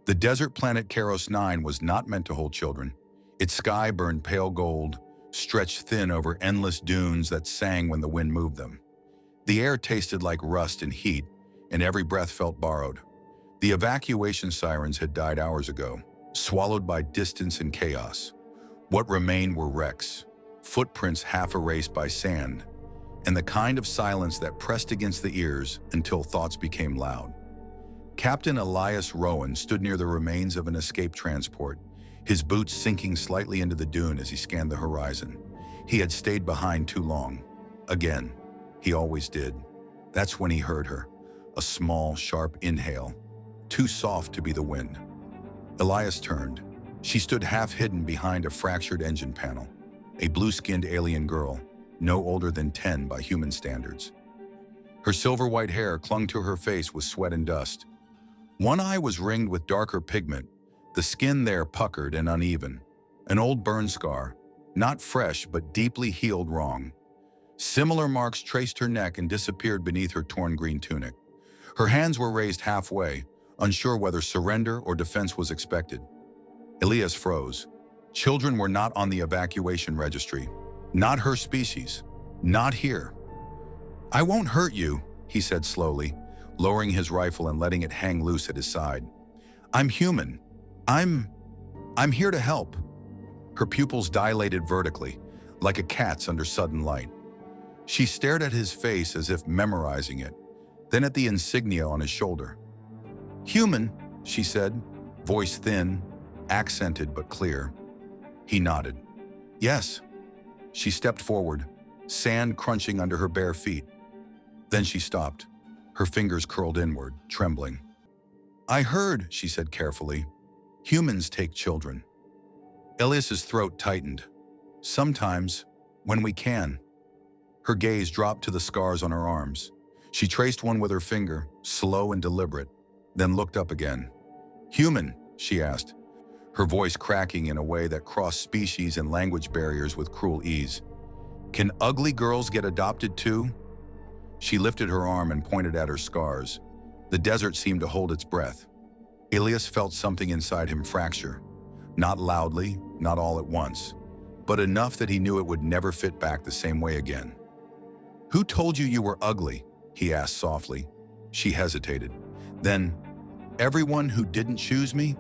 The desert planet Keros 9 was not meant to hold children. Its sky burned pale gold, stretched thin over endless dunes that sang when the wind moved them. The air tasted like rust and heat, and every breath felt borrowed. The evacuation sirens had died hours ago, swallowed by distance and chaos. What remained were wrecks, footprints half erased by sand, and the kind of silence that pressed against the ears until thoughts became loud. Captain Elias Rowan stood near the remains of an escaped transport, his boots sinking slightly into the dune as he scanned the horizon. He had stayed behind too long. Again, he always did. That's when he heard her, a small, sharp inhale, too soft to be the wind. Elias turned. She stood half-hidden behind a fractured engine panel, a blue-skinned alien girl, no older than 10 by human standards. Her silver-white hair clung to her face with sweat and dust. One eye was ringed with darker pigment, the skin there puckered and uneven. An old burn scar, not fresh but deeply healed wrong. Similar marks traced her neck and disappeared beneath her torn green tunic. Her hands were raised halfway, unsure whether surrender or defense was expected. Elias froze. Children were not on the evacuation registry. Not her species. Not here. "I won't hurt you," he said slowly, lowering his rifle and letting it hang loose at his side. "I'm human. I'm here to help." Her pupils dilated vertically, like a cat's under sudden light. She stared at his face as if memorizing it, then at the insignia on his shoulder. "Human," she said, voice thin, accented but clear. He nodded. "Yes." She stepped forward, sand crunching under her bare feet. Then she stopped, her fingers curled inward, trembling. "I heard," she said carefully, "humans take children." Elias's throat tightened. "Sometimes, when we can." Her gaze dropped to the scars on her arms. She traced one with her finger, slow and deliberate, then looked up again. "Human?" she asked, her voice cracking in a way that crossed species and language barriers with cruel ease. "Can ugly girls get adopted too?" She lifted her arm and pointed at her scars. The desert seemed to hold its breath. Elias felt something inside him fracture. Not loudly, not all at once, but enough that he knew it would never fit back the same way again. "Who told you you were ugly?" he asked softly. She hesitated. Then, "Everyone who didn't choose me?"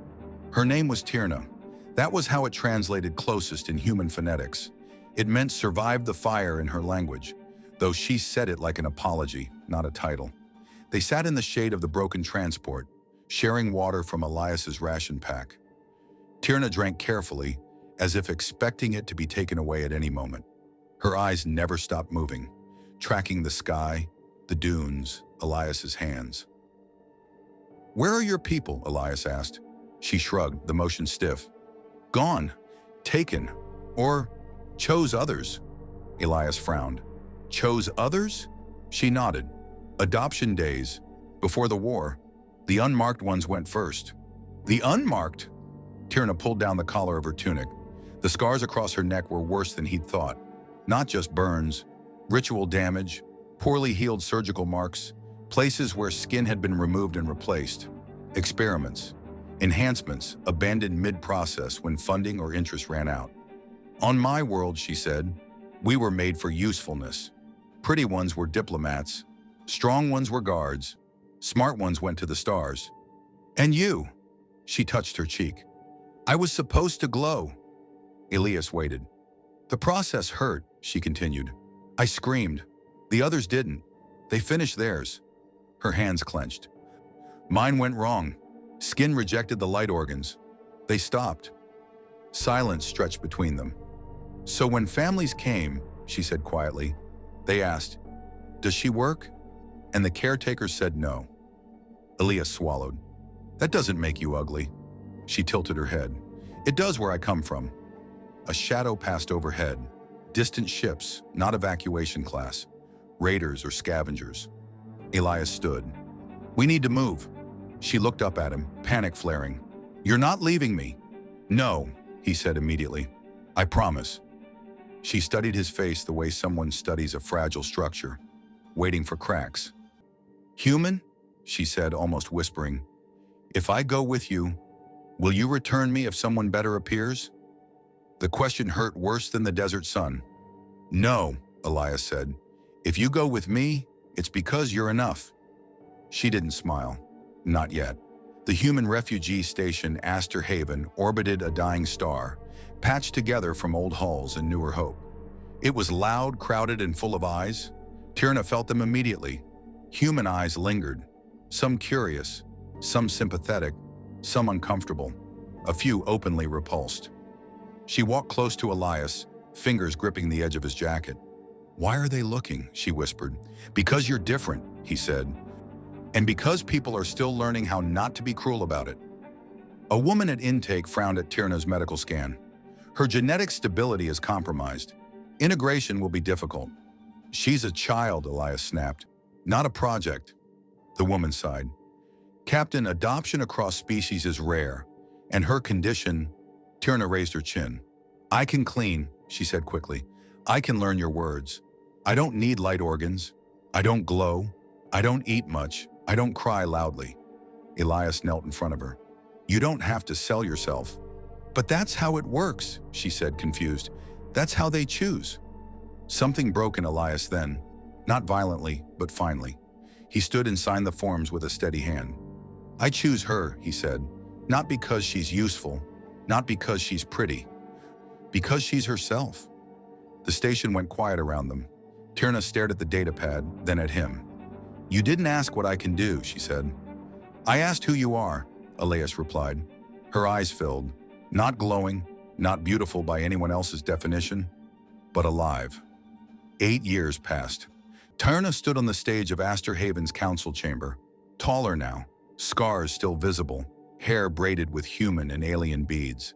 Her name was Tyrna. That was how it translated closest in human phonetics. It meant "survived the fire" in her language, though she said it like an apology, not a title. They sat in the shade of the broken transport, sharing water from Elias's ration pack. Tyrna drank carefully, as if expecting it to be taken away at any moment. Her eyes never stopped moving, tracking the sky, the dunes, Elias's hands. "Where are your people?" Elias asked. She shrugged, the motion stiff. "Gone. Taken. Or chose others." Elias frowned. "Chose others?" She nodded. "Adoption days. Before the war. The unmarked ones went first." "The unmarked?" Tyrna pulled down the collar of her tunic. The scars across her neck were worse than he'd thought. Not just burns, ritual damage, poorly healed surgical marks, places where skin had been removed and replaced. Experiments. Enhancements abandoned mid-process when funding or interest ran out. "On my world," she said, "we were made for usefulness. Pretty ones were diplomats. Strong ones were guards. Smart ones went to the stars. And you?" She touched her cheek. "I was supposed to glow." Elias waited. "The process hurt," she continued. "I screamed. The others didn't. They finished theirs." Her hands clenched. "Mine went wrong. Skin rejected the light organs. They stopped." Silence stretched between them. "So when families came," she said quietly, they asked, "Does she work?" And the caretaker said no. Elias swallowed. "That doesn't make you ugly." She tilted her head. "It does where I come from." A shadow passed overhead. Distant ships, not evacuation class. Raiders or scavengers. Elias stood. "We need to move." She looked up at him, panic flaring. "You're not leaving me." "No," he said immediately. "I promise." She studied his face the way someone studies a fragile structure, waiting for cracks. "Human?" she said, almost whispering. "If I go with you, Will you return me if someone better appears? The question hurt worse than the desert sun. No, Elias said. If you go with me, it's because you're enough. She didn't smile. Not yet. The human refugee station Astor Haven orbited a dying star, patched together from old hulls and newer hope. It was loud, crowded, and full of eyes. Tierna felt them immediately. Human eyes lingered, some curious, some sympathetic, some uncomfortable, a few openly repulsed. She walked close to Elias, fingers gripping the edge of his jacket. Why are they looking? She whispered. Because you're different, he said. And because people are still learning how not to be cruel about it. A woman at intake frowned at Tierna's medical scan. Her genetic stability is compromised. Integration will be difficult. She's a child, Elias snapped. Not a project. The woman sighed. Captain, adoption across species is rare, and her condition. Tierna raised her chin. I can clean, she said quickly. I can learn your words. I don't need light organs. I don't glow. I don't eat much. I don't cry loudly. Elias knelt in front of her. You don't have to sell yourself. But that's how it works, she said, confused. That's how they choose. Something broke in Elias then, not violently, but finally. He stood and signed the forms with a steady hand. I choose her, he said, not because she's useful, not because she's pretty, because she's herself. The station went quiet around them. Tierna stared at the datapad, then at him. You didn't ask what I can do, she said. I asked who you are, Elias replied. Her eyes filled, not glowing, not beautiful by anyone else's definition, but alive. 8 years passed. Tierna stood on the stage of Astor Haven's council chamber, taller now, scars still visible, hair braided with human and alien beads.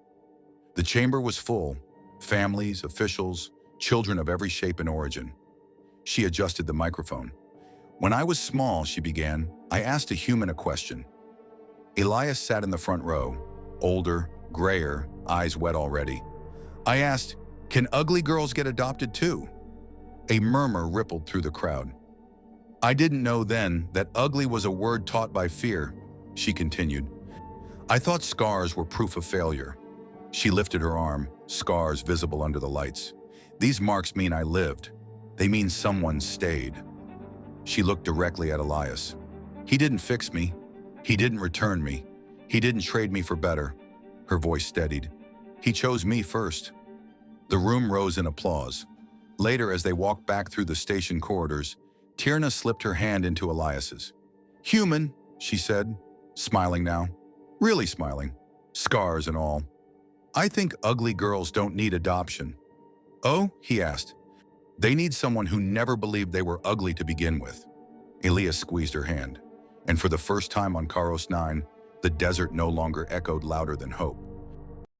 The chamber was full, families, officials, children of every shape and origin. She adjusted the microphone. When I was small, she began, I asked a human a question. Elias sat in the front row, older, grayer, eyes wet already. I asked, can ugly girls get adopted too? A murmur rippled through the crowd. I didn't know then that ugly was a word taught by fear, she continued. I thought scars were proof of failure. She lifted her arm, scars visible under the lights. These marks mean I lived. They mean someone stayed. She looked directly at Elias. He didn't fix me. He didn't return me. He didn't trade me for better. Her voice steadied. He chose me first. The room rose in applause. Later, as they walked back through the station corridors, Tierna slipped her hand into Elias's. Human, she said, smiling now. Really smiling. Scars and all. I think ugly girls don't need adoption. Oh, he asked. They need someone who never believed they were ugly to begin with. Elias squeezed her hand, and for the first time on Karos 9, the desert no longer echoed louder than hope.